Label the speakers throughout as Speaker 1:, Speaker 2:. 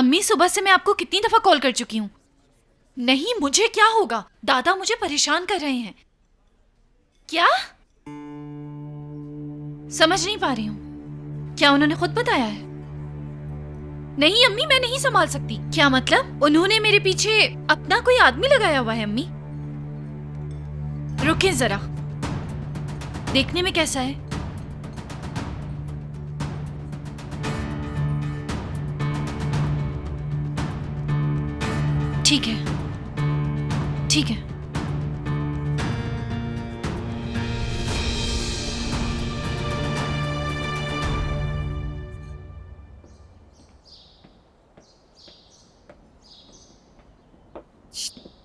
Speaker 1: अम्मी, सुबह से मैं आपको कितनी दफा कॉल कर चुकी हूँ। नहीं, मुझे क्या होगा? दादा मुझे परेशान कर रहे हैं। क्या? समझ नहीं पा रही हूँ। क्या उन्होंने खुद बताया है? नहीं अम्मी, मैं नहीं संभाल सकती। क्या मतलब? उन्होंने मेरे पीछे अपना कोई आदमी लगाया हुआ है? अम्मी रुकें जरा, देखने में कैसा है? ठीक है, ठीक है।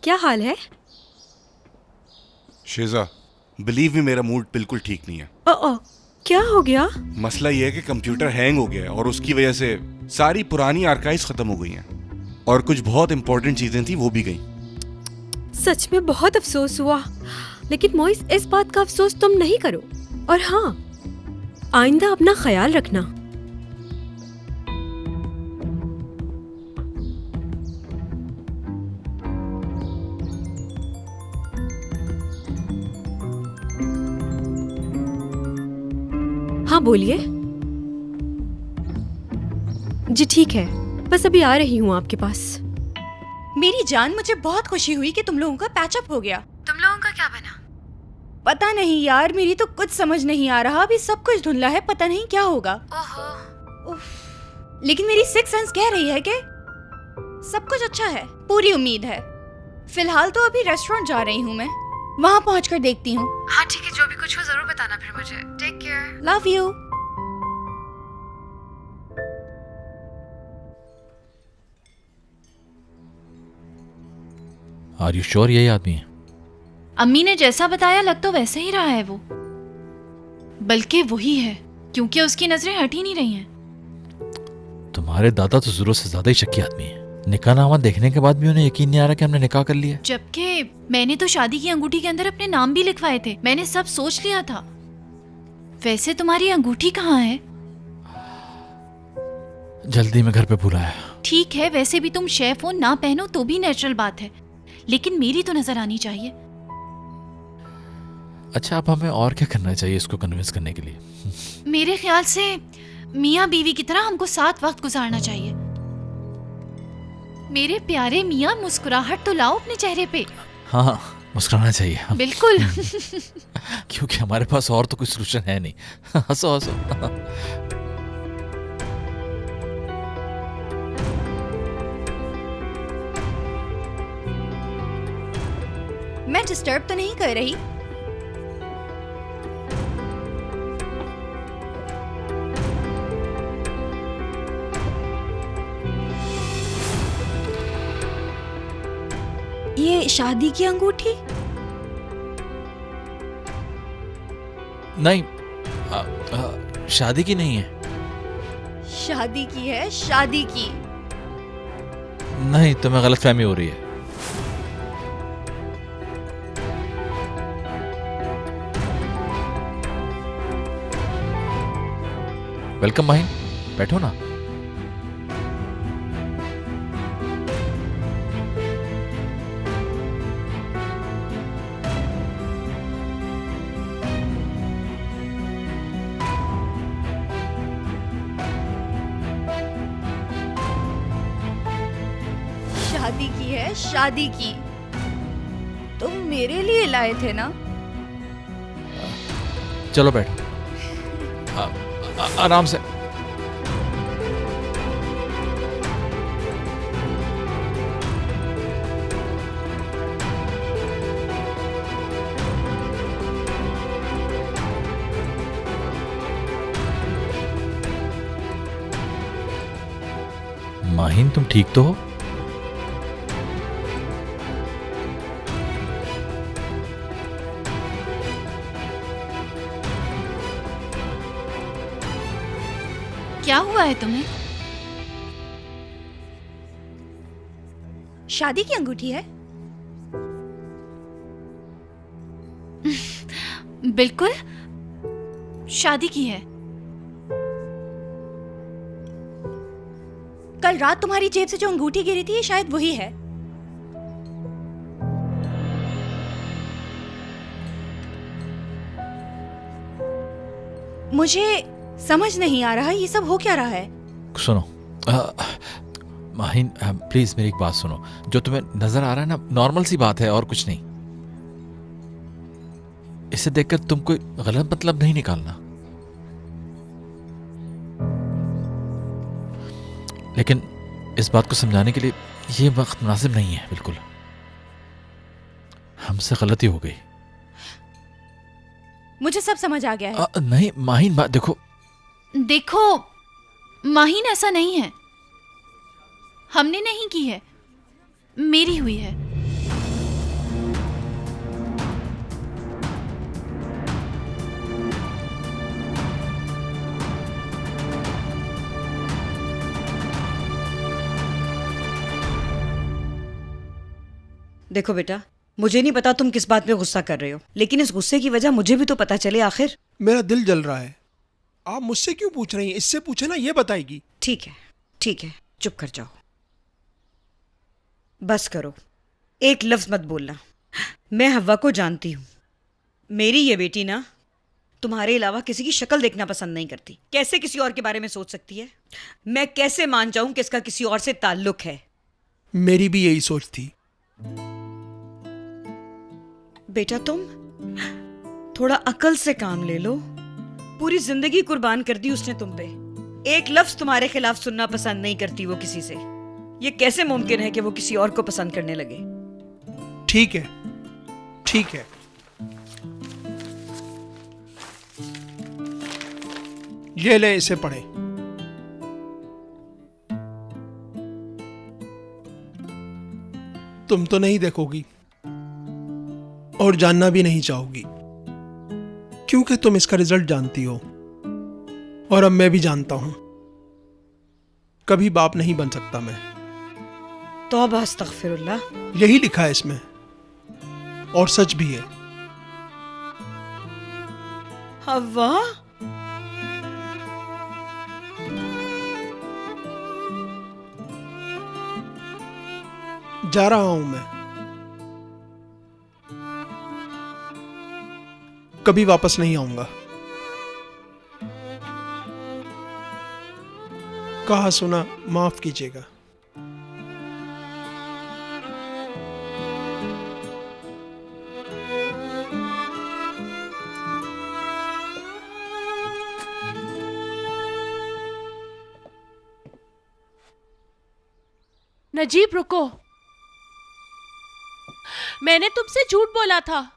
Speaker 2: क्या हाल है?
Speaker 3: शेजा, बिलीव मी, मेरा मूड बिल्कुल ठीक नहीं है।
Speaker 2: क्या हो गया?
Speaker 3: मसला ये है कि कंप्यूटर हैंग हो गया है और उसकी वजह से सारी पुरानी आर्काइव्स खत्म हो गई हैं और कुछ बहुत इंपॉर्टेंट चीजें थी वो भी गई।
Speaker 2: सच में बहुत अफसोस हुआ, लेकिन मोइस, इस बात का अफसोस तुम नहीं करो। और हाँ, आइंदा अपना ख्याल रखना। हाँ बोलिए। जी ठीक है, बस अभी आ रही हूँ आपके पास।
Speaker 4: मेरी जान, मुझे बहुत खुशी हुई कि तुम लोगों का पैचअप हो गया।
Speaker 1: तुम लोगों का क्या बना?
Speaker 4: पता नहीं यार, मेरी तो कुछ समझ नहीं आ रहा। अभी सब कुछ धुंधला है, पता नहीं क्या होगा। लेकिन मेरी सिक्स सेंस कह रही है कि सब कुछ अच्छा है, पूरी उम्मीद है। फिलहाल तो अभी रेस्टोरेंट जा रही हूँ मैं, वहाँ पहुँचकर देखती हूँ।
Speaker 1: हाँ ठीक है, जो भी कुछ हो जरूर बताना फिर मुझे। Take care.
Speaker 4: Love you.
Speaker 5: Are you sure यही आदमी है?
Speaker 1: अम्मी ने जैसा बताया लग तो वैसे ही रहा है वो, बल्कि वही है, क्योंकि उसकी नजरें हट ही नहीं रही हैं।
Speaker 5: तुम्हारे दादा तो जरूरत से ज्यादा ही शक्की आदमी है। निकाहनामा देखने के बाद भी उन्हें यकीन नहीं आ रहा कि हमने निकाह कर लिया।
Speaker 1: जबकि मैंने तो शादी की अंगूठी के अंदर अपने नाम भी लिखवाए थे। मैंने सब सोच लिया था। वैसे तुम्हारी अंगूठी कहाँ है?
Speaker 5: जल्दी में घर पे भूला है।
Speaker 1: ठीक है, वैसे भी तुम शेफ हो, ना पहनो तो भी नेचुरल बात है, लेकिन मेरी तो नजर आनी चाहिए।
Speaker 5: अच्छा, अब हमें और क्या करना चाहिए इसको कन्विंस करने के लिए?
Speaker 1: मेरे ख्याल से मियाँ बीवी की तरह हमको साथ वक्त गुजारना चाहिए। मेरे प्यारे मियाँ, मुस्कुराहट तो लाओ अपने चेहरे पे।
Speaker 5: हाँ, मुस्कुराना चाहिए।
Speaker 1: बिल्कुल।
Speaker 5: क्योंकि हमारे पास और तो कोई सोल्यूशन है नहीं। हंसो हंसो।
Speaker 4: मैं डिस्टर्ब तो नहीं कर रही? ये शादी की अंगूठी?
Speaker 5: नहीं, शादी की नहीं है।
Speaker 4: शादी की है, शादी की।
Speaker 5: नहीं, तुम्हें गलतफहमी हो रही है। वेलकम माहिन, बैठो ना।
Speaker 4: शादी की है, शादी की। तुम मेरे लिए लाए थे ना?
Speaker 5: चलो बैठो। आराम से। माहिन, तुम ठीक तो हो?
Speaker 1: क्या हुआ है तुम्हें?
Speaker 4: शादी की अंगूठी है?
Speaker 1: बिल्कुल, शादी की है।
Speaker 4: कल कल रात तुम्हारी जेब से जो अंगूठी गिरी थी, ये शायद वही है। मुझे समझ नहीं आ रहा ये सब हो क्या रहा है।
Speaker 5: सुनो माहिन, प्लीज मेरी एक बात सुनो। जो तुम्हें नजर आ रहा है ना, नॉर्मल सी बात है और कुछ नहीं। इसे देखकर तुम कोई गलत मतलब नहीं निकालना। लेकिन इस बात को समझाने के लिए ये वक्त मुनासिब नहीं है। बिल्कुल हमसे गलती हो गई।
Speaker 4: मुझे सब समझ आ गया है।
Speaker 5: नहीं माहिन, बात देखो।
Speaker 1: देखो माहिन, ऐसा नहीं है। हमने नहीं की है, मेरी हुई है।
Speaker 6: देखो बेटा, मुझे नहीं पता तुम किस बात पे गुस्सा कर रहे हो, लेकिन इस गुस्से की वजह मुझे भी तो पता चले आखिर।
Speaker 7: मेरा दिल जल रहा है। आप मुझसे क्यों पूछ रही हैं? इससे पूछे ना, ये बताएगी।
Speaker 6: ठीक है ठीक है, चुप कर जाओ, बस करो, एक लफ्ज मत बोलना। मैं हव्वा को जानती हूँ। मेरी ये बेटी ना तुम्हारे अलावा किसी की शक्ल देखना पसंद नहीं करती। कैसे किसी और के बारे में सोच सकती है? मैं कैसे मान जाऊं कि इसका किसी और से ताल्लुक है?
Speaker 7: मेरी भी यही सोच थी।
Speaker 6: बेटा तुम थोड़ा अकल से काम ले लो। पूरी जिंदगी कुर्बान कर दी उसने तुम पे। एक लफ्ज तुम्हारे खिलाफ सुनना पसंद नहीं करती वो किसी से। ये कैसे मुमकिन है कि वो किसी और को पसंद करने लगे?
Speaker 7: ठीक है ठीक है, ये ले, इसे पढ़े। तुम तो नहीं देखोगी और जानना भी नहीं चाहोगी, क्योंकि तुम इसका रिजल्ट जानती हो और अब मैं भी जानता हूं। कभी बाप नहीं बन सकता मैं।
Speaker 6: तौबा अस्तगफिरुल्लाह।
Speaker 7: यही लिखा है इसमें और सच भी है।
Speaker 6: हव्वा,
Speaker 7: जा रहा हूं मैं, कभी वापस नहीं आऊंगा। कहा सुना माफ कीजिएगा।
Speaker 8: नजीब रुको, मैंने तुमसे झूठ बोला था।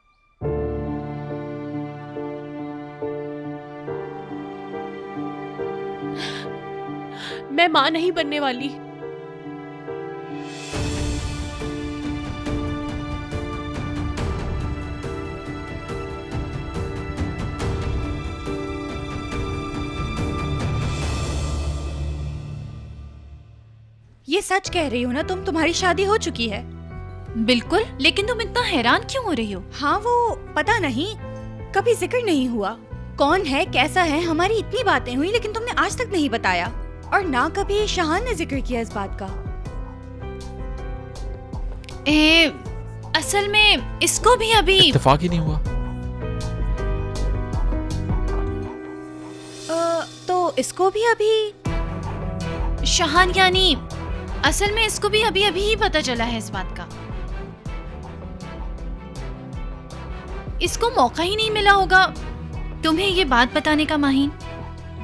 Speaker 8: मैं मां नहीं बनने वाली।
Speaker 4: ये सच कह रही हो ना तुम? तुम्हारी शादी हो चुकी है?
Speaker 1: बिल्कुल, लेकिन तुम इतना हैरान क्यों हो रही हो?
Speaker 4: हाँ, वो पता नहीं, कभी जिक्र नहीं हुआ। कौन है, कैसा है, हमारी इतनी बातें हुई, लेकिन तुमने आज तक नहीं बताया। और ना कभी शाहान ने जिक्र किया इस बात का।
Speaker 1: असल में इसको भी अभी
Speaker 5: इत्तेफाक ही नहीं हुआ।
Speaker 4: तो इसको भी अभी
Speaker 1: शाहान यानी असल में इसको भी अभी अभी ही पता चला है इस बात का। इसको मौका ही नहीं मिला होगा तुम्हें ये बात बताने का। माहिन,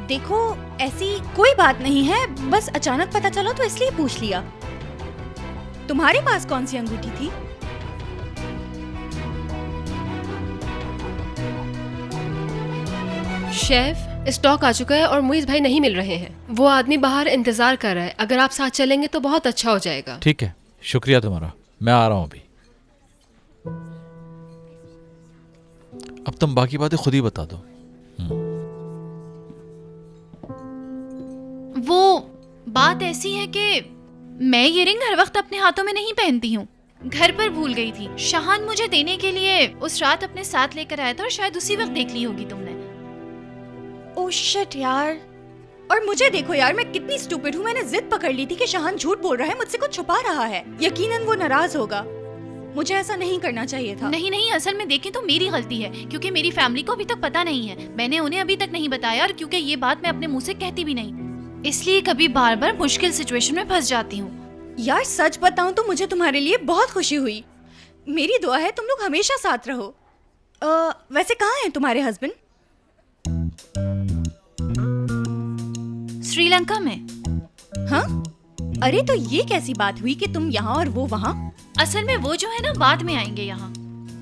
Speaker 4: देखो, ऐसी कोई बात नहीं है, बस अचानक पता चला तो इसलिए पूछ लिया। तुम्हारे पास कौन सी अंगूठी थी?
Speaker 2: शेफ, स्टॉक आ चुका है और मुइज़ भाई नहीं मिल रहे हैं। वो आदमी बाहर इंतजार कर रहा है। अगर आप साथ चलेंगे तो बहुत अच्छा हो जाएगा।
Speaker 5: ठीक है, शुक्रिया तुम्हारा, मैं आ रहा हूं अभी। अब तुम बाकी बातें खुद ही बता दो।
Speaker 1: वो बात ऐसी है कि मैं ये रिंग हर वक्त अपने हाथों में नहीं पहनती हूँ। घर पर भूल गई थी। शाहान मुझे देने के लिए उस रात अपने साथ लेकर आया था और शायद उसी वक्त देख ली होगी तुमने।
Speaker 4: ओह शिट यार, और मुझे देखो यार, मैं कितनी स्टूपिड हूँ। मैंने जिद पकड़ ली थी कि शाहान झूठ बोल रहा है, मुझसे कुछ छुपा रहा है। यकीनन वो नाराज होगा। मुझे ऐसा नहीं करना चाहिए था।
Speaker 1: नहीं नहीं, असल में देखें तो मेरी गलती है, क्योंकि मेरी फैमिली को अभी तक पता नहीं है। मैंने उन्हें अभी तक नहीं बताया, और क्योंकि ये बात मैं अपने मुंह से कहती भी नहीं, इसलिए कभी बार बार मुश्किल सिचुएशन में फंस जाती हूँ।
Speaker 4: यार सच बताऊं तो मुझे तुम्हारे लिए बहुत खुशी हुई। मेरी दुआ है तुम लोग हमेशा साथ रहो। वैसे कहाँ हैं तुम्हारे हस्बैंड?
Speaker 1: श्रीलंका में।
Speaker 4: हाँ? अरे तो ये कैसी बात हुई कि तुम यहाँ और वो वहाँ?
Speaker 1: असल में वो जो है ना, बाद में आएंगे यहाँ।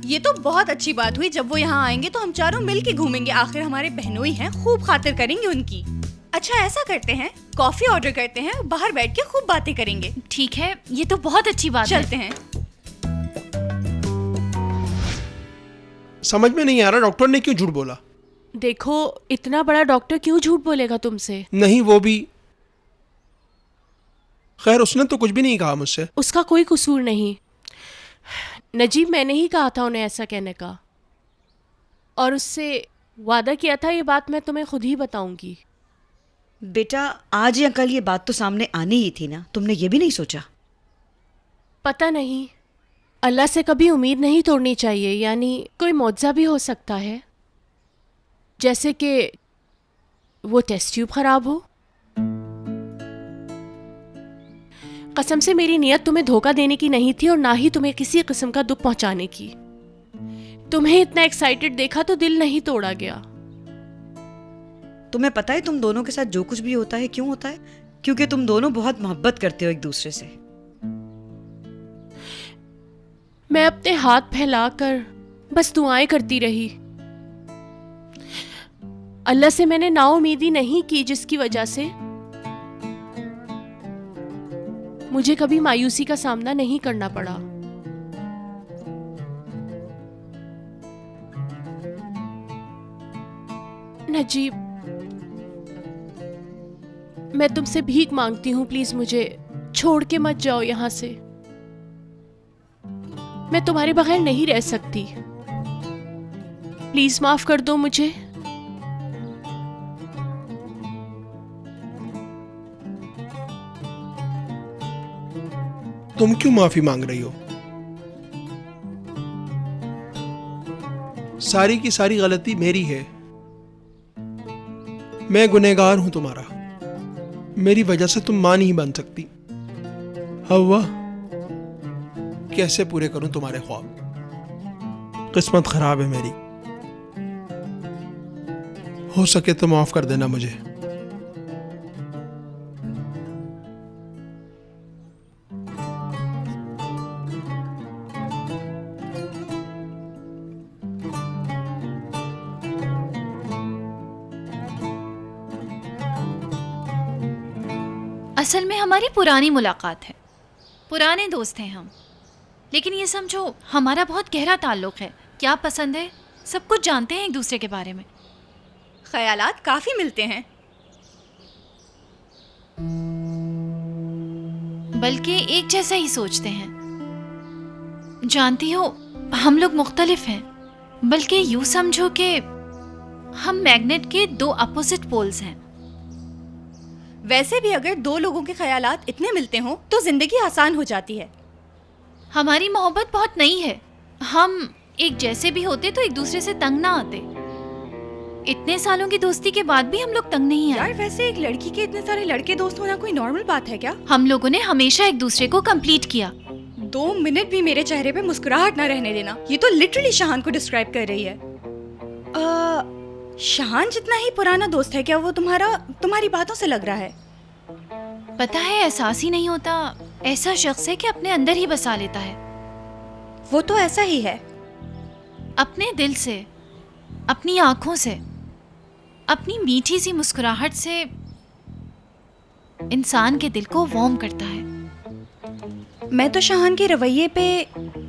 Speaker 4: ये तो बहुत अच्छी बात हुई। जब वो यहाँ आएंगे तो हम चारों मिल के घूमेंगे। आखिर हमारे बहनोई हैं, खूब खातिर करेंगे उनकी। अच्छा ऐसा करते हैं, कॉफी ऑर्डर करते हैं, बाहर बैठ के खूब बातें करेंगे।
Speaker 1: ठीक है, ये तो बहुत अच्छी बात है।
Speaker 4: चलते हैं।
Speaker 7: समझ में नहीं आ रहा डॉक्टर ने क्यों झूठ बोला।
Speaker 8: देखो, इतना बड़ा डॉक्टर क्यों झूठ बोलेगा तुमसे?
Speaker 7: नहीं वो भी, खैर उसने तो कुछ भी नहीं कहा मुझसे।
Speaker 8: उसका कोई कसूर नहीं। नजीब, मैंने ही कहा था उन्हें ऐसा कहने का, और उससे वादा किया था ये बात मैं तुम्हें खुद ही बताऊंगी।
Speaker 6: बेटा आज या कल ये बात तो सामने आनी ही थी ना, तुमने ये भी नहीं सोचा?
Speaker 8: पता नहीं, अल्लाह से कभी उम्मीद नहीं तोड़नी चाहिए। यानी कोई मौजज़ा भी हो सकता है, जैसे कि वो टेस्ट ट्यूब खराब हो। कसम से मेरी नीयत तुम्हें धोखा देने की नहीं थी, और ना ही तुम्हें किसी किस्म का दुख पहुंचाने की। तुम्हें इतना एक्साइटेड देखा तो दिल नहीं तोड़ा गया।
Speaker 6: तुम्हें पता है तुम दोनों के साथ जो कुछ भी होता है क्यों होता है? क्योंकि तुम दोनों बहुत मोहब्बत करते हो एक दूसरे से।
Speaker 8: मैं अपने हाथ फैलाकर बस दुआएं करती रही। अल्लाह से मैंने नाउमीदी नहीं की, जिसकी वजह से मुझे कभी मायूसी का सामना नहीं करना पड़ा। नजीब, मैं तुमसे भीख मांगती हूँ, प्लीज मुझे छोड़ के मत जाओ यहाँ से। मैं तुम्हारे बगैर नहीं रह सकती। प्लीज माफ कर दो मुझे।
Speaker 7: तुम क्यों माफी मांग रही हो? सारी की सारी गलती मेरी है। मैं गुनहगार हूं तुम्हारा। मेरी वजह से तुम मां नहीं बन सकती। हव्वा, कैसे पूरे करूं तुम्हारे ख्वाब? किस्मत खराब है मेरी। हो सके तो माफ कर देना मुझे।
Speaker 1: असल में हमारी पुरानी मुलाकात है, पुराने दोस्त हैं हम। लेकिन ये समझो हमारा बहुत गहरा ताल्लुक है। क्या पसंद है, सब कुछ जानते हैं एक दूसरे के बारे में।
Speaker 4: ख्यालात काफी मिलते हैं।
Speaker 1: बल्कि एक जैसा ही सोचते हैं। जानती हो, हम लोग मुख्तलिफ हैं, बल्कि यूं समझो कि हम मैग्नेट के दो अपोजिट पोल्स हैं।
Speaker 4: वैसे भी अगर दो लोगों के ख्यालात इतने मिलते हों तो जिंदगी आसान हो जाती है।
Speaker 1: हमारी मोहब्बत बहुत नई है। हम एक जैसे भी होते तो एक दूसरे से तंग ना आते। इतने सालों की दोस्ती के बाद भी हम लोग तंग नहीं आए।
Speaker 4: यार वैसे एक लड़की के इतने सारे लड़के दोस्त होना कोई नॉर्मल बात है क्या?
Speaker 1: हम लोगों ने हमेशा एक दूसरे को कंप्लीट किया।
Speaker 4: 2 मिनट भी मेरे चेहरे पे मुस्कुराहट ना रहने देना। ये तो लिटरली शाहान को डिस्क्राइब कर रही है। शाहान जितना ही पुराना दोस्त है क्या वो तुम्हारी बातों से लग रहा है?
Speaker 1: पता है, एहसास ही नहीं होता। ऐसा शख्स है कि अपने अंदर ही बसा लेता है।
Speaker 4: वो तो ऐसा ही है।
Speaker 1: अपने दिल से, अपनी आंखों से, अपनी मीठी सी मुस्कुराहट से इंसान के दिल को वार्म करता है।
Speaker 4: मैं तो शाहान के रवैये पे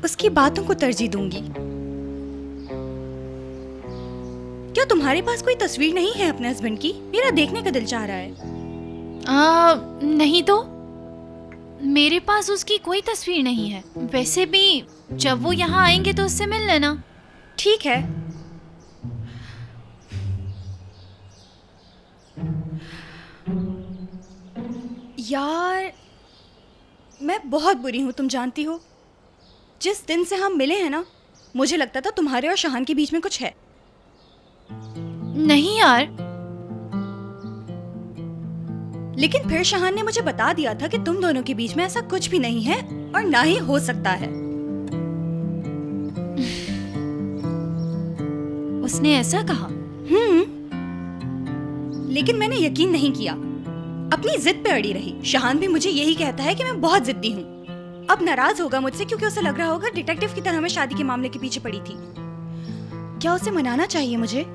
Speaker 4: उसकी बातों को तरजीह दूंगी। क्या तुम्हारे पास कोई तस्वीर नहीं है अपने हस्बैंड की? मेरा देखने का दिल चाह रहा है।
Speaker 1: नहीं तो मेरे पास उसकी कोई तस्वीर नहीं है। वैसे भी जब वो यहाँ आएंगे तो उससे मिल लेना।
Speaker 4: ठीक है। यार मैं बहुत बुरी हूँ, तुम जानती हो। जिस दिन से हम मिले हैं ना, मुझे लगता था तुम्हारे और शहान के बीच में कुछ है।
Speaker 1: नहीं यार,
Speaker 4: लेकिन फिर शहान ने मुझे बता दिया था कि तुम दोनों के बीच में ऐसा कुछ भी नहीं है और ना ही हो सकता है।
Speaker 1: उसने ऐसा कहा?
Speaker 4: लेकिन मैंने यकीन नहीं किया, अपनी जिद पे अड़ी रही। शहान भी मुझे यही कहता है कि मैं बहुत जिद्दी हूँ। अब नाराज होगा मुझसे क्योंकि उसे लग रहा होगा डिटेक्टिव की तरह मैं शादी के मामले के पीछे पड़ी थी। क्या उसे मनाना चाहिए मुझे?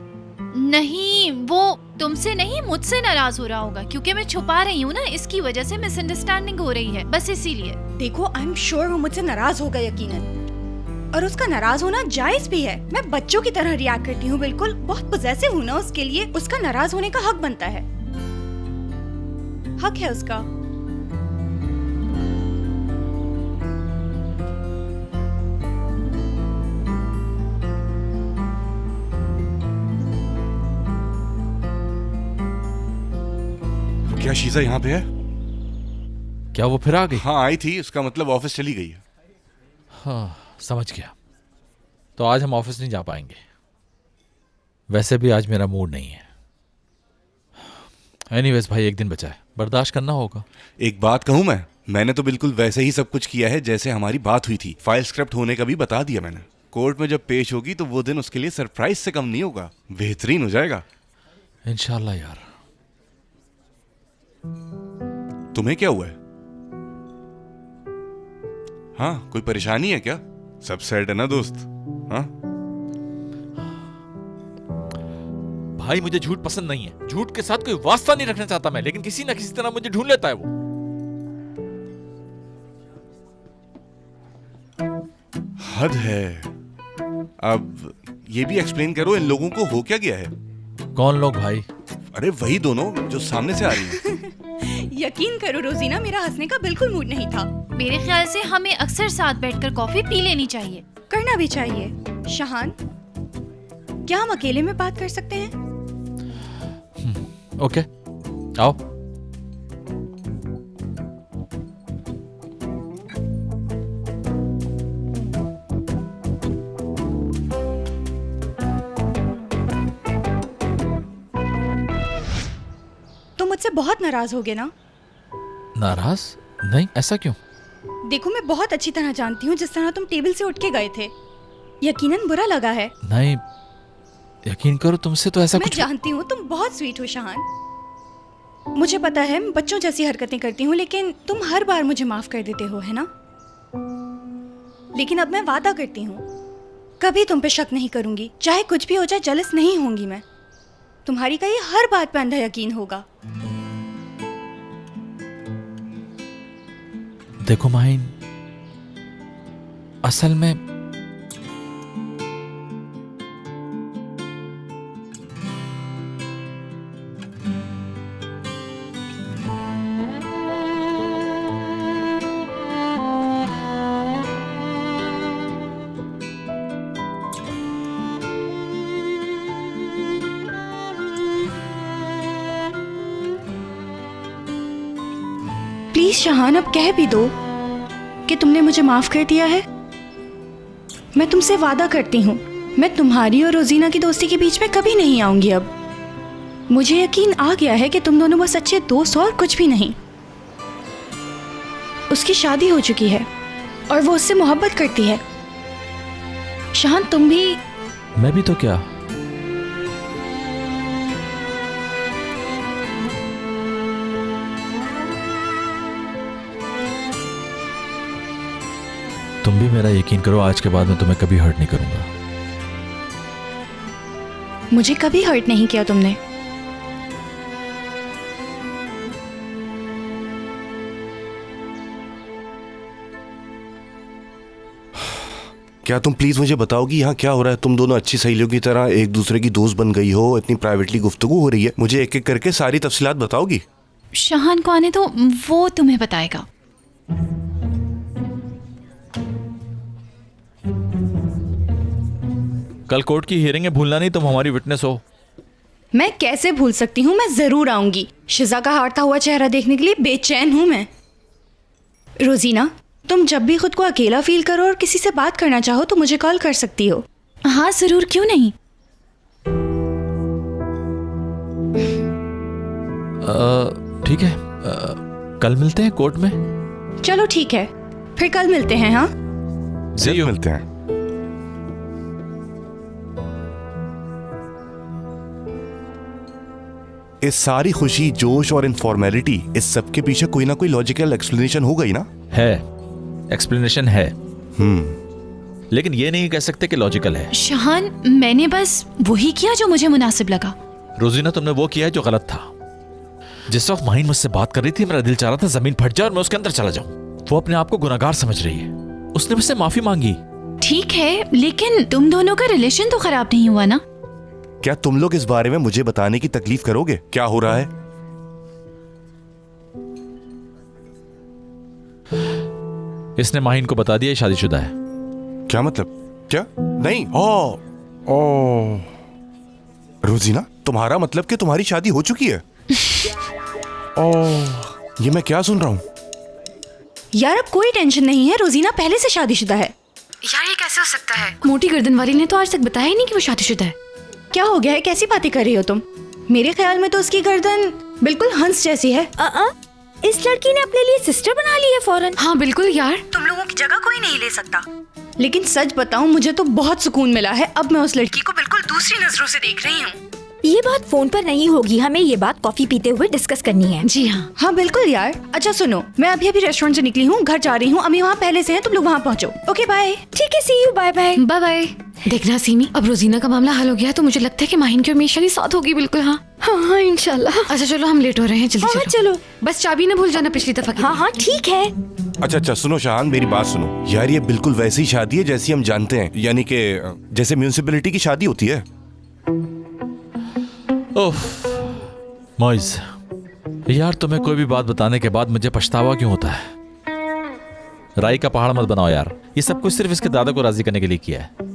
Speaker 1: नहीं, वो तुमसे नहीं मुझसे नाराज हो रहा होगा क्योंकि मैं छुपा रही हूँ ना, इसकी वजह से मिसअंडरस्टैंडिंग हो रही है, बस इसीलिए।
Speaker 4: देखो, आई एम श्योर वो मुझसे नाराज होगा यकीनन, और उसका नाराज होना जायज भी है। मैं बच्चों की तरह रिएक्ट करती हूँ, बिल्कुल बहुत पॉसेसिव हूँ ना उसके लिए। उसका नाराज होने का हक बनता है, हक है उसका।
Speaker 3: क्या शीजा यहाँ पे है?
Speaker 5: क्या वो फिर आ गई?
Speaker 3: हाँ आई थी, उसका मतलब ऑफिस चली गई है।
Speaker 5: हाँ समझ गया। तो आज हम ऑफिस नहीं जा पाएंगे। वैसे भी आज मेरा मूड नहीं है। एनीवेज भाई, एक दिन बचा है, बर्दाश्त करना होगा।
Speaker 3: एक बात कहूँ मैंने तो बिल्कुल वैसे ही सब कुछ किया है जैसे हमारी बात हुई थी। फाइल स्क्रिप्ट होने का भी बता दिया मैंने। कोर्ट में जब पेश होगी तो वो दिन उसके लिए सरप्राइज से कम नहीं होगा, बेहतरीन हो जाएगा।
Speaker 5: इंशाल्लाह यार।
Speaker 3: तुम्हें क्या हुआ है? हाँ, कोई परेशानी है क्या? सब सेट है ना दोस्त? हाँ
Speaker 5: भाई, मुझे झूठ पसंद नहीं है। झूठ के साथ कोई वास्ता नहीं रखना चाहता मैं, लेकिन किसी ना किसी तरह मुझे ढूंढ लेता है वो।
Speaker 3: हद है। अब ये भी एक्सप्लेन करो, इन लोगों को हो क्या गया है?
Speaker 5: कौन लोग भाई?
Speaker 3: अरे वही दोनों जो सामने से आ रही हैं।
Speaker 4: यकीन करो रोजीना, मेरा हंसने का बिल्कुल मूड नहीं था।
Speaker 1: मेरे ख्याल से हमें अक्सर साथ बैठकर कॉफी पी लेनी चाहिए।
Speaker 4: करना भी चाहिए। शहान, क्या हम अकेले में बात कर सकते हैं?
Speaker 5: ओके, आओ।
Speaker 4: तुम मुझसे बहुत नाराज होगे ना?
Speaker 5: नाराज नहीं, ऐसा क्यों?
Speaker 4: देखो, मैं बहुत अच्छी तरह जानती हूँ जिस तरह तुम टेबल से उठ के गए थे। यकीनन बुरा लगा है।
Speaker 5: नहीं, यकीन करो, तुमसे तो ऐसा
Speaker 4: मैं
Speaker 5: कुछ।
Speaker 4: जानती हूँ तुम बहुत स्वीट हो शहान। मुझे पता है मैं बच्चों जैसी हरकतें करती हूँ, लेकिन तुम हर बार मुझे माफ कर देते हो, है ना? लेकिन अब मैं वादा करती हूँ, कभी तुम पे शक नहीं करूंगी। चाहे कुछ भी हो जाए, जेलस नहीं होंगी मैं। तुम्हारी कही हर बात पे अंधा यकीन होगा।
Speaker 5: देखो माहिन, असल में
Speaker 4: प्लीज शहान, अब कह भी दो कि तुमने मुझे माफ कर दिया है। मैं तुमसे वादा करती हूँ, मैं तुम्हारी और रोजीना की दोस्ती के बीच में कभी नहीं आऊंगी। अब मुझे यकीन आ गया है कि तुम दोनों बस अच्छे दोस्त और कुछ भी नहीं। उसकी शादी हो चुकी है और वो उससे मोहब्बत करती है। शहान, तुम भी।
Speaker 5: मैं भी तो क्या। तुम भी मेरा यकीन करो, आज के बाद मैं तुम्हें कभी हर्ट नहीं करूंगा।
Speaker 4: मुझे कभी हर्ट नहीं किया तुमने।
Speaker 9: क्या तुम प्लीज मुझे बताओगी यहाँ क्या हो रहा है? तुम दोनों अच्छी सहेलियों की तरह एक दूसरे की दोस्त बन गई हो, इतनी प्राइवेटली गुफ्तगू हो रही है। मुझे एक एक करके सारी तफसीलात बताओगी?
Speaker 1: शहान को आने दो, वो तुम्हें बताएगा।
Speaker 5: कल कोर्ट की हियरिंग है, भूलना नहीं, तुम हमारी विटनेस हो।
Speaker 4: मैं कैसे भूल सकती हूँ, मैं जरूर आऊंगी। शिजा का हारता हुआ चेहरा देखने के लिए बेचैन हूँ मैं। रोजीना, तुम जब भी खुद को अकेला फील करो और किसी से बात करना चाहो तो मुझे कॉल कर सकती हो।
Speaker 1: हाँ जरूर, क्यों नहीं।
Speaker 5: ठीक है, कल मिलते हैं कोर्ट में।
Speaker 4: चलो ठीक है, फिर कल मिलते हैं। हाँ
Speaker 3: जल्द मिलते हैं। इस सारी खुशी, जोश और इनफॉर्मेलिटी, इस सब के पीछे कोई ना कोई लॉजिकल एक्सप्लेनेशन हो गई ना?
Speaker 5: है, एक्सप्लेनेशन है। लेकिन ये नहीं कह सकते कि लॉजिकल है।
Speaker 1: शाहान, मैंने बस वही किया जो मुझे मुनासिब लगा।
Speaker 5: रोजीना, तुमने वो किया है जो गलत था। जिस वक्त माहिन मुझसे बात कर रही थी, मेरा दिल चाह रहा था जमीन फट जाए और मैं उसके अंदर चला जाऊं। वो अपने आप को गुनाहगार समझ रही है। उसने मुझसे माफी मांगी।
Speaker 1: ठीक है, लेकिन तुम दोनों का रिलेशन तो खराब नहीं हुआ ना?
Speaker 3: क्या तुम लोग इस बारे में मुझे बताने की तकलीफ करोगे क्या हो रहा है?
Speaker 5: इसने माहिन को बता दिया शादीशुदा है।
Speaker 3: क्या मतलब? क्या? नहीं। ओ रोजीना, तुम्हारा मतलब कि तुम्हारी शादी हो चुकी है? ये मैं क्या सुन रहा हूँ?
Speaker 4: यार, अब कोई टेंशन नहीं है, रोजीना पहले से शादीशुदा है।
Speaker 2: यार ये कैसे हो सकता है? मोटी गर्दन वाली ने तो आज तक बताया ही नहीं कि वो शादीशुदा है।
Speaker 4: क्या हो गया है, कैसी बातें कर रही हो तुम? मेरे ख्याल में तो उसकी गर्दन बिल्कुल हंस जैसी है।
Speaker 2: इस लड़की ने अपने लिए सिस्टर बना ली है फौरन। हाँ बिल्कुल यार, तुम लोगों की जगह कोई नहीं ले सकता।
Speaker 4: लेकिन सच बताऊं, मुझे तो बहुत सुकून मिला है। अब मैं उस लड़की को बिल्कुल दूसरी नजरों से देख रही हूँ।
Speaker 2: ये बात फोन पर नहीं होगी, हमें ये बात कॉफी पीते हुए डिस्कस करनी है। जी हाँ।
Speaker 4: हाँ बिल्कुल यार। अच्छा सुनो, मैं अभी रेस्टोरेंट से निकली हूँ, घर जा रही हूँ। अम्मी वहाँ पहले से हैं, तुम लोग वहाँ पहुँचो। Okay bye.
Speaker 2: ठीक है, see you, bye bye. Bye bye. देखना सीमी, अब रोजीना का मामला हल हो गया तो मुझे लगता है कि माहिन की और मेरी शादी साथ होगी बिल्कुल। हाँ हाँ इंशाल्लाह। अच्छा चलो, हम लेट हो रहे हैं, जल्दी चलो। बस चाबी न भूल जाना पिछली दफा की। हाँ हाँ ठीक है।
Speaker 3: अच्छा सुनो शाहान, मेरी बात सुनो यार। ये बिल्कुल वैसी शादी है जैसी हम जानते हैं, यानी कि जैसे म्यूनिसिपैलिटी की शादी होती है।
Speaker 5: ओह मोइज, यार तुम्हें कोई भी बात बताने के बाद मुझे पछतावा क्यों होता है? राई का पहाड़ मत बनाओ यार। ये सब कुछ सिर्फ इसके दादा को राजी करने के लिए किया है।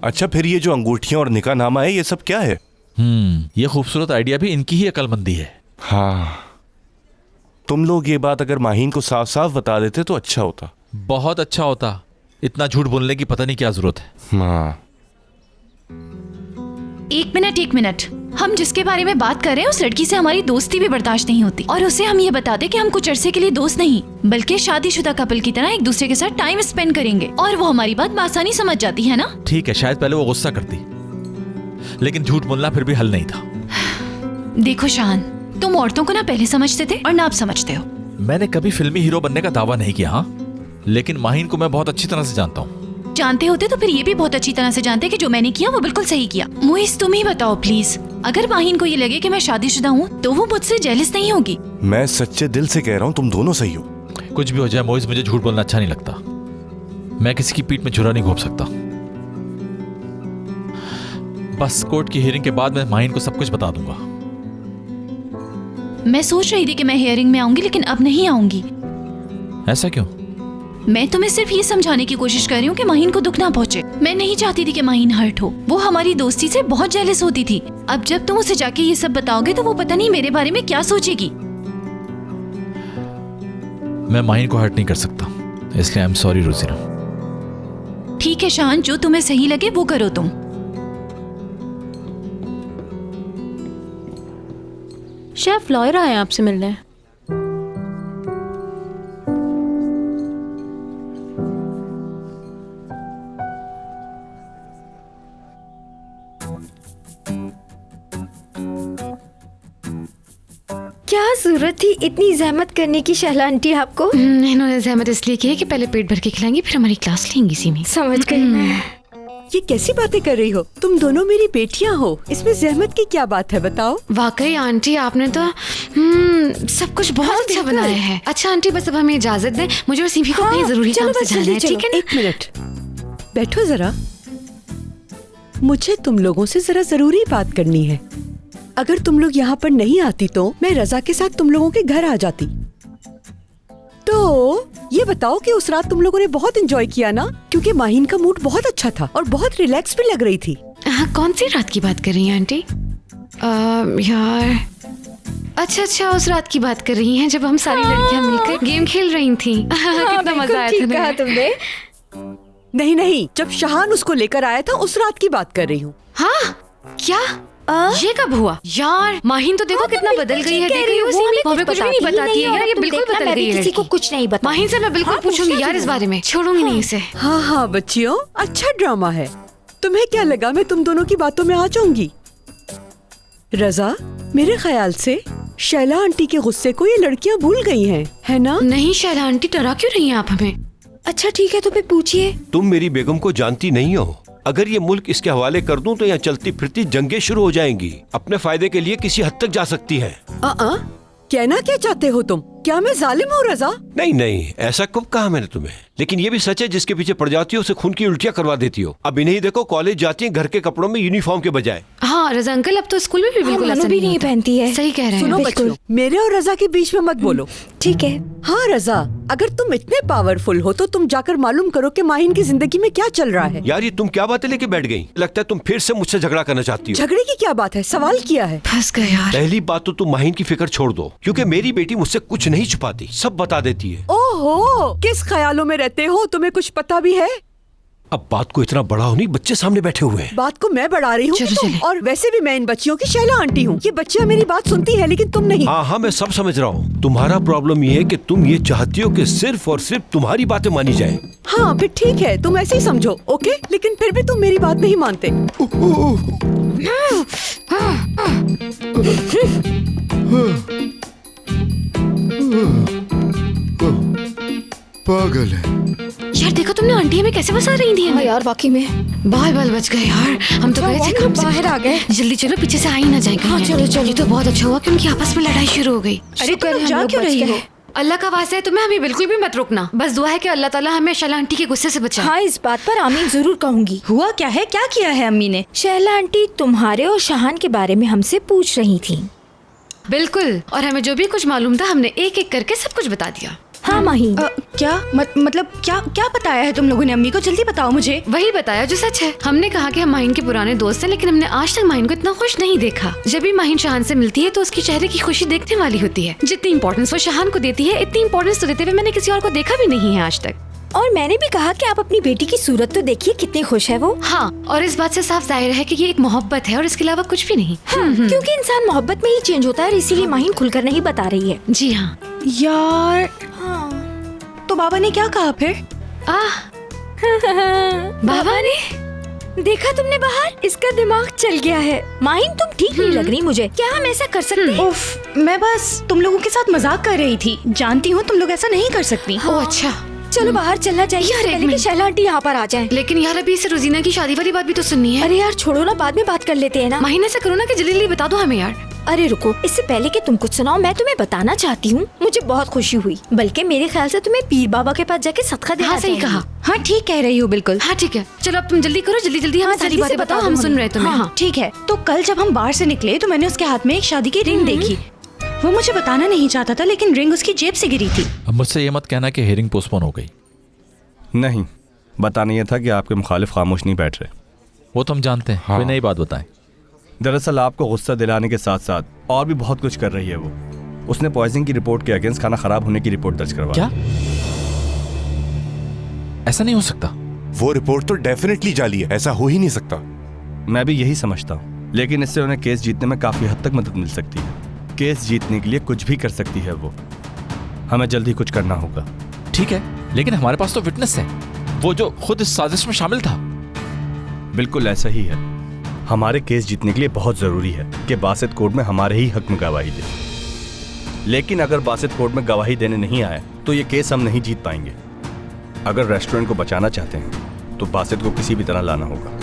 Speaker 3: अच्छा, फिर ये जो अंगूठियां और निकाह नामा है, ये सब क्या है?
Speaker 5: ये खूबसूरत आइडिया भी इनकी ही अकलमंदी है।
Speaker 3: हाँ, तुम लोग ये बात अगर माहीन को साफ साफ बता देते तो अच्छा होता।
Speaker 5: बहुत अच्छा होता। इतना झूठ बोलने की पता नहीं क्या जरूरत है।
Speaker 3: हाँ।
Speaker 1: एक मिनट, हम जिसके बारे में बात कर रहे हैं उस लड़की से हमारी दोस्ती भी बर्दाश्त नहीं होती, और उसे हम ये बता दें कि हम कुछ अरसे के लिए दोस्त नहीं बल्कि शादीशुदा कपल की तरह एक दूसरे के साथ टाइम स्पेंड करेंगे, और वो हमारी बात आसानी समझ जाती है ना?
Speaker 5: ठीक है, शायद पहले वो गुस्सा करती, लेकिन झूठ बोलना फिर भी हल नहीं था।
Speaker 1: देखो शाहान, तुम औरतों को ना पहले समझते थे और ना अब समझते हो।
Speaker 5: मैंने कभी फिल्मी हीरो बनने का दावा नहीं किया, हाँ, लेकिन माहीन को मैं बहुत अच्छी तरह से जानता हूँ।
Speaker 1: जानते होते तो फिर ये भी बहुत अच्छी तरह से जानते कि जो मैंने किया वो बिल्कुल सही किया। मुइस, तुम ही बताओ प्लीज, अगर माहीन को ये लगे कि मैं शादीशुदा हूँ तो वो मुझसे जेलस नहीं होगी?
Speaker 3: मैं सच्चे दिल से कह रहा हूँ, तुम दोनों सही हो।
Speaker 5: कुछ भी हो जाए मोइस, मुझे झूठ बोलना अच्छा नहीं लगता। मैं किसी की पीठ में छुरा नहीं घोंप सकता। बस कोर्ट की हियरिंग के बाद मैं माहीन को सब कुछ बता दूंगा।
Speaker 1: मैं सोच रही थी कि मैं हियरिंग में आऊंगी, लेकिन अब नहीं आऊंगी।
Speaker 5: ऐसा क्यों?
Speaker 1: मैं तुम्हें सिर्फ ये समझाने की कोशिश कर रही हूँ कि माहीन को दुख ना पहुँचे। मैं नहीं चाहती थी कि माहीन हर्ट हो। वो हमारी दोस्ती से बहुत जेलस होती थी। अब जब तुम उसे जाके ये सब बताओगे तो वो पता नहीं मेरे बारे में क्या सोचेगी।
Speaker 5: मैं माहीन को हर्ट नहीं कर सकता, इसलिए आई एम सॉरी रोजीना।
Speaker 1: ठीक है शाहान, जो तुम्हें सही लगे वो करो तुम।
Speaker 8: शेफ लॉयर आए आपसे मिलने।
Speaker 2: क्या जरूरत थी इतनी जहमत करने की शहला आंटी आपको? इन्होंने जहमत इसलिए की है कि पहले पेट भर के खिलाएंगी फिर हमारी क्लास लेंगी। सीमी, समझ गई मैं।
Speaker 10: ये कैसी बातें कर रही हो? तुम दोनों मेरी बेटियां हो, इसमें जहमत की क्या बात है बताओ?
Speaker 2: वाकई आंटी, आपने तो सब कुछ बहुत अच्छा बनाया है। अच्छा आंटी, बस अब हमें इजाजत दें, मुझे और सीमी को कहीं जरूरी काम से जाना है, ठीक है ना?
Speaker 10: एक मिनट बैठो जरा, मुझे तुम लोगों से जरा जरूरी बात करनी है। अगर तुम लोग यहाँ पर नहीं आती तो मैं रजा के साथ तुम लोगों के घर आ जाती। तो ये बताओ कि उस रात तुम लोगों ने बहुत एंजॉय किया ना? क्योंकि माहीन का मूड बहुत अच्छा था और बहुत रिलैक्स भी लग रही थी।
Speaker 2: कौन सी रात की बात कर रही हैं आंटी? यार अच्छा उस रात की बात कर रही हैं जब हम सारी लड़कियां मिलकर गेम खेल रही थी। कितना मजा आया था
Speaker 10: तुमने। नहीं, जब शहान उसको लेकर आया था उस रात की बात कर रही हूँ।
Speaker 2: हाँ क्या? ये कब हुआ यार? माहिन तो देखो कितना बदल गई है। देख रही हो सीमी, हमें कुछ भी नहीं बताती है यार, ये बिल्कुल बदल गई है।
Speaker 11: किसी को कुछ नहीं पता।
Speaker 2: माहिन से मैं बिल्कुल पूछूंगी यार इस बारे में, छोड़ूंगी नहीं इसे।
Speaker 10: हाँ बच्चियों, अच्छा ड्रामा है। तुम्हें क्या लगा मैं तुम दोनों की बातों में आ जाऊंगी? रजा, मेरे ख्याल से शैला आंटी के गुस्से को ये लड़कियां भूल गई हैं, है ना?
Speaker 2: नहीं शैला आंटी, डरा क्यों रही हैं आप हमें?
Speaker 11: अच्छा ठीक है, तो फिर पूछिए।
Speaker 12: तुम मेरी बेगम को जानती नहीं हो। अगर ये मुल्क इसके हवाले कर दूं तो यहाँ चलती फिरती जंगें शुरू हो जाएंगी। अपने फायदे के लिए किसी हद तक जा सकती हैं।
Speaker 10: कहना क्या चाहते हो तुम? क्या मैं जालिम हूँ रजा?
Speaker 12: नहीं, ऐसा कब कहा मैंने तुम्हें? लेकिन ये भी सच है, जिसके पीछे पड़ जाती हो उसे खून की उल्टियाँ करवा देती हो। अब इन्हें देखो, कॉलेज जाती हैं घर के कपड़ों में यूनिफॉर्म के बजाय।
Speaker 2: हाँ रजा अंकल, अब तो स्कूल में भी बिल्कुल ऐसा
Speaker 11: भी नहीं पहनती है।
Speaker 2: सही कह रहे हैं।
Speaker 10: सुनो बच्चों, मेरे और रजा के बीच में मत बोलो,
Speaker 11: ठीक है?
Speaker 10: हाँ रजा, अगर तुम इतने पावरफुल हो तो तुम जाकर मालूम करो कि माहिन की जिंदगी में क्या चल रहा है।
Speaker 12: यार ये तुम क्या बातें लेके बैठ गई? लगता है तुम फिर से मुझसे झगड़ा करना चाहती हो।
Speaker 10: झगड़े की क्या बात है? सवाल किया है।
Speaker 2: फंस गए यार।
Speaker 12: पहली बात तो तुम माहिन की फिक्र छोड़ दो, क्योंकि मेरी बेटी मुझसे कुछ नहीं छुपाती, सब बता देती है।
Speaker 10: ओहो, किस ख्यालों में रहते हो? तुम्हें कुछ पता भी है?
Speaker 12: अब बात को इतना बड़ा हो नहीं, बच्चे सामने बैठे हुए हैं।
Speaker 10: बात को मैं बढ़ा रही हूँ और वैसे भी मैं इन बच्चियों की शैला आंटी हूँ। ये बच्चियाँ मेरी बात सुनती है लेकिन तुम नहीं।
Speaker 12: हाँ मैं सब समझ रहा हूँ। तुम्हारा प्रॉब्लम ये है कि तुम ये चाहती हो कि सिर्फ और सिर्फ तुम्हारी बातें मानी जाए।
Speaker 10: हाँ फिर ठीक है, तुम ऐसे ही समझो, ओके? लेकिन फिर भी तुम मेरी बात नहीं मानते।
Speaker 3: पागल है
Speaker 2: यार। देखो तुमने आंटी हमें कैसे फंसा रही थी।
Speaker 11: हाँ यार वाकई में
Speaker 2: बाल बच गए यार। हम तो गए थे कब से
Speaker 11: बाहर आ गए।
Speaker 2: जल्दी चलो, पीछे से आ ही ना जाएगा।
Speaker 11: हाँ चलो।
Speaker 2: ये तो बहुत अच्छा हुआ कि उनकी आपस में लड़ाई शुरू हो गई।
Speaker 4: अरे तुम जा क्यों रही हो?
Speaker 2: अल्लाह का वास्ता है तुम्हें, हमें बिल्कुल भी मत रोकना। बस दुआ है कि अल्लाह ताला हमें शैला आंटी के गुस्से से बचाए।
Speaker 11: हाँ इस बात पर आमीन जरूर कहूंगी।
Speaker 4: हुआ क्या है? क्या किया है अम्मी ने?
Speaker 11: शैला आंटी तुम्हारे और शहान के बारे में हमसे पूछ रही थी।
Speaker 2: बिल्कुल, और हमें जो भी कुछ मालूम था हमने एक एक करके सब कुछ बता दिया।
Speaker 11: हाँ माही।
Speaker 4: क्या मतलब क्या बताया है तुम लोगों ने अम्मी को? जल्दी बताओ मुझे।
Speaker 2: वही बताया जो सच है। हमने कहा कि हम माहिन के पुराने दोस्त हैं, लेकिन हमने आज तक माहिन को इतना खुश नहीं देखा। जब भी माहिन शहान से मिलती है तो उसके चेहरे की खुशी देखने वाली होती है। जितनी इंपॉर्टेंस वो शहान को देती है, इतनी इंपॉर्टेंस तो देते हुए मैंने किसी और को देखा भी नहीं है आज तक।
Speaker 11: और मैंने भी कहा कि आप अपनी बेटी की सूरत तो देखिए, कितनी खुश है वो।
Speaker 2: हाँ, और इस बात से साफ जाहिर है कि ये एक मोहब्बत है और इसके अलावा कुछ भी नहीं।
Speaker 11: क्योंकि इंसान मोहब्बत में ही चेंज होता है और इसीलिए माहिन खुलकर नहीं बता रही है।
Speaker 2: जी हाँ
Speaker 4: यार। तो बाबा ने क्या कहा फिर?
Speaker 11: बाबा ने देखा तुमने बाहर, इसका दिमाग चल गया है। माहिन तुम ठीक नहीं लग रही मुझे। क्या हम ऐसा कर सकते हैं?
Speaker 4: उफ, मैं बस तुम लोगों के साथ मजाक कर रही थी। जानती हूँ तुम लोग ऐसा नहीं कर सकती।
Speaker 2: ओह अच्छा,
Speaker 11: चलो बाहर चलना चाहिए पहले कि शैला आंटी यहाँ पर आ जाएं।
Speaker 2: लेकिन यार अभी इसे रोजीना की शादी वाली बात भी तो सुननी है।
Speaker 11: अरे यार छोड़ो ना, बाद में बात कर लेते हैं ना।
Speaker 2: महीने से करो ना कि जल्दी बता दो हमें यार।
Speaker 11: अरे रुको, इससे पहले कि तुम कुछ सुनाओ मैं तुम्हें बताना चाहती हूँ, मुझे बहुत खुशी हुई। बल्कि मेरे ख्याल से तुम्हें पीर बाबा के पास जाके सदका देना चाहिए।
Speaker 2: सही कहा।
Speaker 4: हाँ ठीक कह रही हो, बिल्कुल।
Speaker 2: हाँ ठीक है, चलो अब तुम जल्दी करो, जल्दी हमें सारी बातें बताओ, हम सुन रहे तुम्हें।
Speaker 4: हाँ ठीक है। तो कल जब हम बाहर से निकले तो मैंने उसके हाथ में एक शादी की रिंग देखी। वो मुझे बताना नहीं चाहता था, लेकिन रिंग उसकी जेब से गिरी थी।
Speaker 5: अब मुझसे ये मत कहना कि हियरिंग पोस्टपोन हो गई।
Speaker 13: नहीं, बताना यह था कि आपके मुखालिफ खामोश नहीं बैठ रहे।
Speaker 5: वो तो हम जानते हैं। कोई नई बात बताएं।
Speaker 13: दरअसल आपको गुस्सा दिलाने के साथ साथ और भी बहुत कुछ कर रही है वो। उसने पॉइजनिंग की रिपोर्ट के अगेंस्ट खाना खराब होने की रिपोर्ट दर्ज करवा।
Speaker 5: क्या? ऐसा नहीं हो सकता।
Speaker 3: वो रिपोर्ट तो डेफिनेटली जाली है, ऐसा हो ही नहीं सकता।
Speaker 13: मैं भी यही समझता हूँ, लेकिन इससे उन्हें केस जीतने में काफी हद तक मदद मिल सकती है। केस जीतने के लिए कुछ भी कर सकती है वो। हमें जल्दी कुछ करना होगा।
Speaker 5: ठीक है, लेकिन हमारे पास तो विटनेस है, वो जो खुद इस साजिश में शामिल था।
Speaker 13: बिल्कुल ऐसा ही है। हमारे केस जीतने के लिए बहुत जरूरी है कि बासित कोर्ट में हमारे ही हक में गवाही दे। लेकिन अगर बासित कोर्ट में गवाही देने नहीं आए तो ये केस हम नहीं जीत पाएंगे। अगर रेस्टोरेंट को बचाना चाहते हैं तो बासित को किसी भी तरह लाना होगा।